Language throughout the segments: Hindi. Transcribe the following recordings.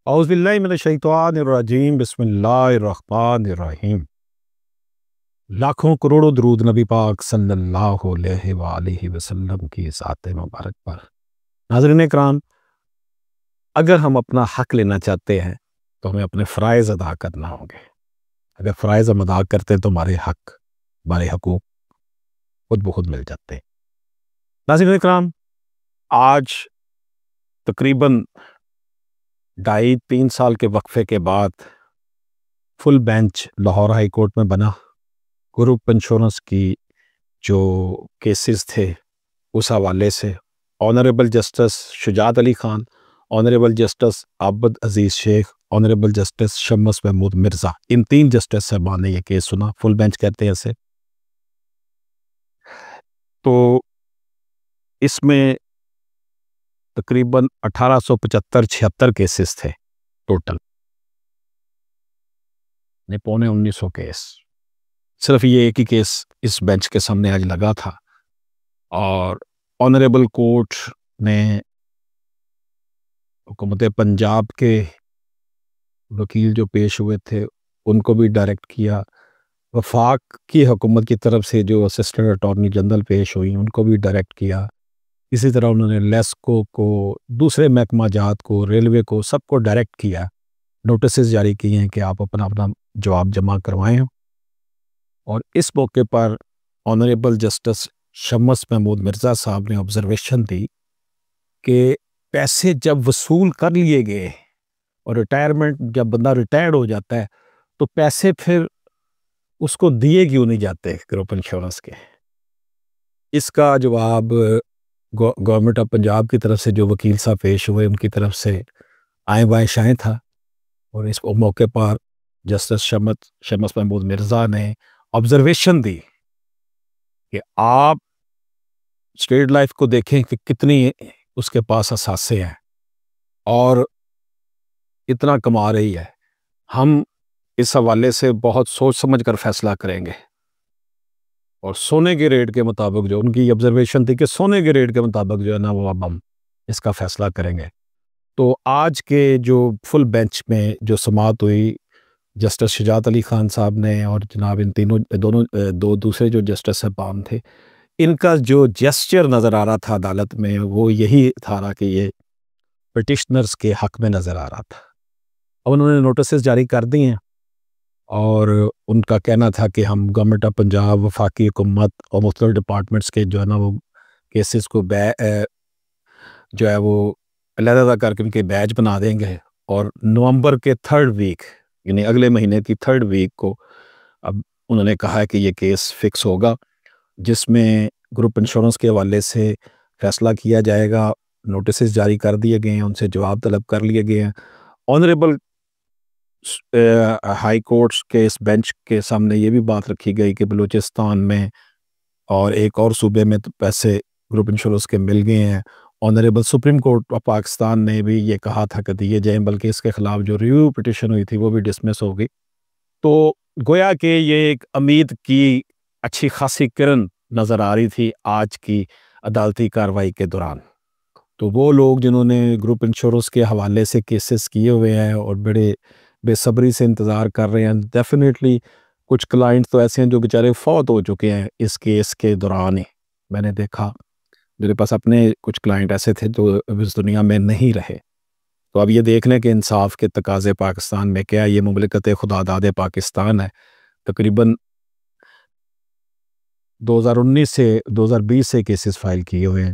औज़ुबिल्लाहि मिनश्शैतानिर्रजीम बिस्मिल्लाहिर्रहमानिर्रहीम। लाखों करोड़ों दरूद नबी पाक सल्लल्लाहु अलैहि वसल्लम की ज़ात मुबारक पर। नाज़रीन इकराम, अगर हम अपना हक लेना चाहते हैं तो हमें अपने फ़राइज़ अदा करना होंगे। अगर फ़राइज़ हम अदा करते हैं तो हमारे हकूक़ खुद ब खुद मिल जाते हैं। नाज़रीन इकराम, आज तकरीबन 2.5-3 साल के वक्फे के बाद full bench Lahore high court में बना। ग्रुप इंश्योरेंस की जो केसेस थे उस हवाले से honourable justice Shujaat Ali Khan, honourable justice Abad Aziz Sheikh, honourable justice Shams Mahmood Mirza, इन 3 जस्टिस साहबान ने यह केस सुना। फुल बेंच कहते हैं इसे। तो इसमें तकरीबन 1875-76 केसेस थे टोटल, नहीं 1900 केस। सिर्फ ये एक ही केस इस बेंच के सामने आज लगा था और ऑनरेबल कोर्ट ने हुकूमत पंजाब के वकील जो पेश हुए थे उनको भी डायरेक्ट किया। वफाक की हुकूमत की तरफ से जो असिस्टेंट अटॉर्नी जनरल पेश हुई उनको भी डायरेक्ट किया। इसी तरह उन्होंने लेस्को को, दूसरे महकमा जात को, रेलवे को, सबको डायरेक्ट किया। नोटिस जारी किए हैं कि आप अपना अपना जवाब जमा करवाएं। और इस मौके पर ऑनरेबल जस्टिस शम्स महमूद मिर्ज़ा साहब ने ऑब्जर्वेशन दी कि पैसे जब वसूल कर लिए गए और रिटायरमेंट, जब बंदा रिटायर्ड हो जाता है तो पैसे फिर उसको दिए क्यों नहीं जाते ग्रुप इंश्योरेंस के। इसका जवाब गवर्नमेंट ऑफ पंजाब की तरफ से जो वकील साहब पेश हुए उनकी तरफ से आए बाएं शाएं था। और इस मौके पर जस्टिस शम्स महमूद मिर्ज़ा ने ऑब्जर्वेशन दी कि आप स्टेट लाइफ को देखें कि कितनी उसके पास असासे हैं और इतना कमा रही है। हम इस हवाले से बहुत सोच समझ कर फैसला करेंगे और सोने के रेट के मुताबिक, जो उनकी ऑब्जर्वेशन थी कि सोने के रेट के मुताबिक जो है ना वो अब हम इसका फैसला करेंगे। तो आज के जो फुल बेंच में जो समाअत हुई, जस्टिस शुजात अली खान साहब ने और जनाब इन दो दूसरे जो जस्टिस साहबान थे, इनका जो जेस्चर नज़र आ रहा था अदालत में वो यही था कि ये पिटिशनर्स के हक में नज़र आ रहा था। अब उन्होंने नोटिस जारी कर दिए हैं और उनका कहना था कि हम गवर्नमेंट ऑफ पंजाब, वफाकी हुकूमत और मुख्तलिफ डिपार्टमेंट्स के जो है ना वो केसेस को जो है वो अलहदा करके उनके बैच बना देंगे और नवंबर के 3rd वीक, यानी अगले महीने की 3rd वीक को अब उन्होंने कहा है कि ये केस फिक्स होगा, जिसमें ग्रुप इंश्योरेंस के हवाले से फैसला किया जाएगा। नोटिस जारी कर दिए गए हैं, उनसे जवाब तलब कर लिए गए हैं। ऑनरेबल हाई कोर्ट्स के इस बेंच के सामने ये भी बात रखी गई कि बलूचिस्तान में और एक और सूबे में तो पैसे ग्रुप इंश्योरेंस के मिल गए हैं। Honourable supreme court of Pakistan ने भी ये कहा था कि दिए जाएं, बल्कि इसके खिलाफ जो रिव्यू पिटिशन हुई थी वो भी डिसमिस हो गई। तो गोया कि ये एक उम्मीद की अच्छी खासी किरण नज़र आ रही थी आज की अदालती कार्रवाई के दौरान। तो वो लोग जिन्होंने ग्रुप इंश्योरेंस के हवाले से केसेस किए हुए हैं और बड़े बेसब्री से इंतज़ार कर रहे हैं, डेफिनेटली कुछ क्लाइंट्स तो ऐसे हैं जो बेचारे फौत हो चुके हैं इस केस के दौरान ही। मैंने देखा, मेरे पास अपने कुछ क्लाइंट ऐसे थे जो इस दुनिया में नहीं रहे। तो अब ये देख लें कि इंसाफ के तकाज़े पाकिस्तान में क्या है। ये मुमलिकत खुदादाद पाकिस्तान है। तकरीबन 2019 से 2020 से केसेस फाइल किए हुए हैं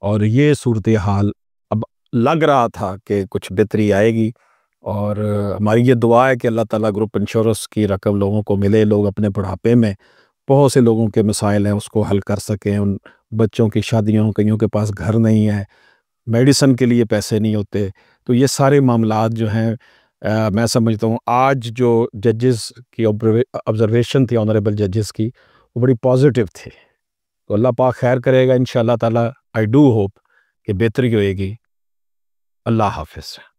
और ये सूरत हाल अब लग रहा था कि कुछ बेहतरी आएगी। और हमारी ये दुआ है कि अल्लाह ताला ग्रुप इंश्योरेंस की रकम लोगों को मिले, लोग अपने बुढ़ापे में बहुत से लोगों के मसाइल हैं उसको हल कर सकें। उन बच्चों की शादियों, कईयों के पास घर नहीं है, मेडिसिन के लिए पैसे नहीं होते। तो ये सारे मामलात जो हैं मैं समझता हूँ आज जो जजेस की ऑब्जर्वेशन थी ऑनरेबल जजेस की वो बड़ी पॉजिटिव थी। तो अल्लाह पाक खैर करेगा इंशाअल्लाह ताला। आई डू होप कि बेहतरी होएगी। अल्लाह हाफिज़।